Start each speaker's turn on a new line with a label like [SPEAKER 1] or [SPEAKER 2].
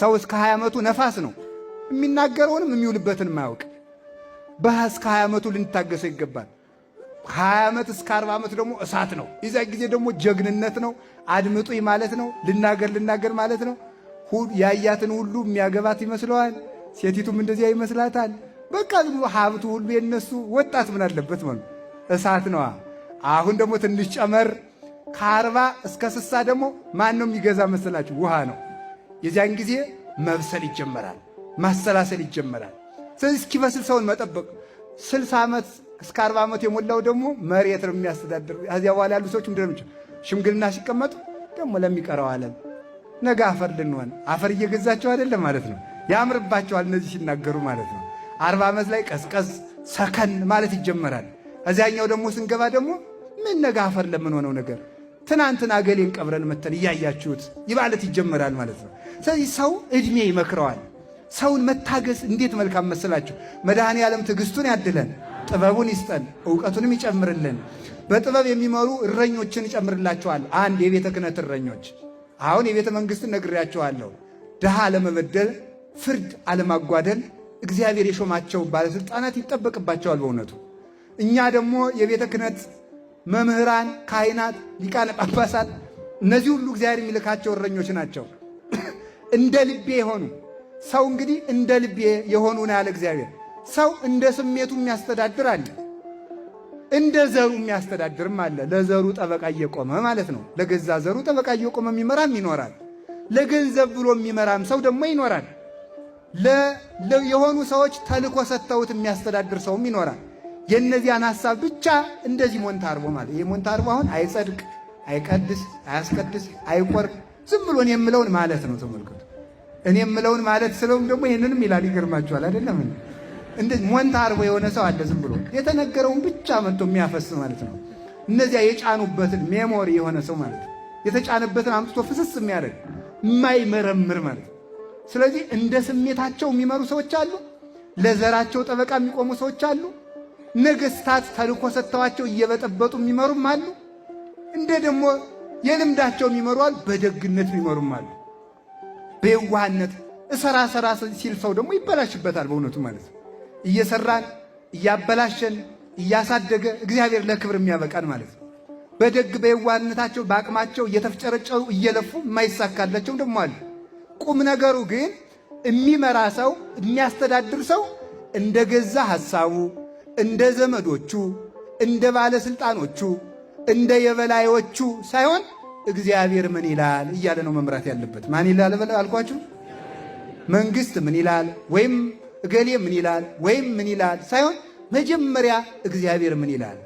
[SPEAKER 1] ሰው እስከ 20 ዓመቱ ነፋስ ነው፣ የሚናገረውንም የሚውልበትን ማያውቅ። እስከ 20 ዓመቱ ልንታገሰው ይገባል። 20 ዓመት እስከ 40 ዓመት ደግሞ እሳት ነው። የዛ ጊዜ ደግሞ ጀግንነት ነው፣ አድምጡኝ ማለት ነው፣ ልናገር ማለት ነው። ያያትን ሁሉ የሚያገባት ይመስለዋል፣ ሴቲቱም እንደዚያ ይመስላታል። በቃ ሀብቱ ሁሉ የነሱ። ወጣት ምን አለበት ማለት እሳት ነዋ። አሁን ደግሞ ትንሽ ጨመር፣ ከ40 እስከ 60 ደግሞ ማን ነው የሚገዛ መሰላችሁ? ውሃ ነው። የዚያን ጊዜ መብሰል ይጀመራል፣ ማሰላሰል ይጀመራል። ስለዚህ እስኪበስል ሰውን መጠበቅ። 60 ዓመት እስከ 40 ዓመት የሞላው ደግሞ መሬት ነው የሚያስተዳድር። ከዚያ በኋላ ያሉ ሰዎች ምንድነው ሽምግልና ሲቀመጡ ደግሞ ለሚቀረው ዓለም ነገ አፈር ልንሆን አፈር እየገዛቸው አይደለም ማለት ነው። ያምርባቸዋል እነዚህ ሲናገሩ ማለት ነው። 40 ዓመት ላይ ቀዝቀዝ ሰከን ማለት ይጀመራል። እዚያኛው ደግሞ ስንገባ ደግሞ ምን ነገ አፈር ለምን ሆነው ነገር ትናንትና ገሌን ቀብረን መተን እያያችሁት ይባለት ይጀመራል ማለት ነው። ስለዚህ ሰው እድሜ ይመክረዋል። ሰውን መታገስ እንዴት መልካም መሰላችሁ! መድኃኔ ዓለም ትዕግስቱን ያድለን፣ ጥበቡን ይስጠን፣ ዕውቀቱንም ይጨምርልን። በጥበብ የሚመሩ እረኞችን ይጨምርላቸዋል። አንድ የቤተ ክህነት እረኞች። አሁን የቤተ መንግሥትን ነግሬያቸዋለሁ። ድሃ አለመበደል፣ ፍርድ አለማጓደል እግዚአብሔር የሾማቸው ባለሥልጣናት ይጠበቅባቸዋል በእውነቱ። እኛ ደግሞ የቤተ ክህነት መምህራን፣ ካህናት፣ ሊቃነ ጳጳሳት እነዚህ ሁሉ እግዚአብሔር የሚልካቸው እረኞች ናቸው። እንደ ልቤ የሆኑ ሰው እንግዲህ እንደ ልቤ የሆኑ ነው ያለ እግዚአብሔር። ሰው እንደ ስሜቱ የሚያስተዳድር አለ፣ እንደ ዘሩ የሚያስተዳድርም አለ። ለዘሩ ጠበቃ እየቆመ ማለት ነው። ለገዛ ዘሩ ጠበቃ እየቆመ የሚመራም ይኖራል። ለገንዘብ ብሎ የሚመራም ሰው ደግሞ ይኖራል። የሆኑ ሰዎች ተልኮ ሰጥተውት የሚያስተዳድር ሰውም ይኖራል። የእነዚያን ሐሳብ ብቻ እንደዚህ ሞንታርቦ ማለት ይሄ ሞንታርቦ አሁን አይጸድቅ፣ አይቀድስ፣ አያስቀድስ፣ አይቆርብ ዝም ብሎ እኔ የምለውን ማለት ነው። ተመልከቱ፣ እኔ የምለውን ማለት ስለውም ደግሞ ይህንንም ይላል። ይገርማችኋል አይደለም? እንደዚህ ሞንታርቦ የሆነ ሰው አለ። ዝም ብሎ የተነገረውን ብቻ መጥቶ የሚያፈስ ማለት ነው። እነዚያ የጫኑበትን ሜሞሪ የሆነ ሰው ማለት ነው። የተጫነበትን አምጥቶ ፍስስ የሚያደርግ የማይመረምር ማለት ነው። ስለዚህ እንደ ስሜታቸው የሚመሩ ሰዎች አሉ። ለዘራቸው ጠበቃ የሚቆሙ ሰዎች አሉ። ነገስታት ተልኮ ሰጥተዋቸው እየበጠበጡ የሚመሩም አሉ። እንደ ደግሞ የልምዳቸው የሚመሩ አሉ። በደግነት የሚመሩም አሉ። በየዋህነት እሰራ ሲል ሰው ደግሞ ይበላሽበታል በእውነቱ ማለት ነው። እየሰራን እያበላሸን እያሳደገ እግዚአብሔር ለክብር የሚያበቃን ማለት ነው። በደግ በየዋህነታቸው በአቅማቸው እየተፍጨረጨሩ እየለፉ የማይሳካላቸው ደግሞ አሉ። ቁም ነገሩ ግን የሚመራ ሰው የሚያስተዳድር ሰው እንደ ገዛ ሐሳቡ፣ እንደ ዘመዶቹ፣ እንደ ባለስልጣኖቹ፣ እንደ የበላዮቹ ሳይሆን እግዚአብሔር ምን ይላል እያለ ነው መምራት ያለበት። ማን ይላል አልኳችሁ? መንግስት ምን ይላል ወይም እገሌ ምን ይላል ወይም ምን ይላል ሳይሆን መጀመሪያ እግዚአብሔር ምን ይላል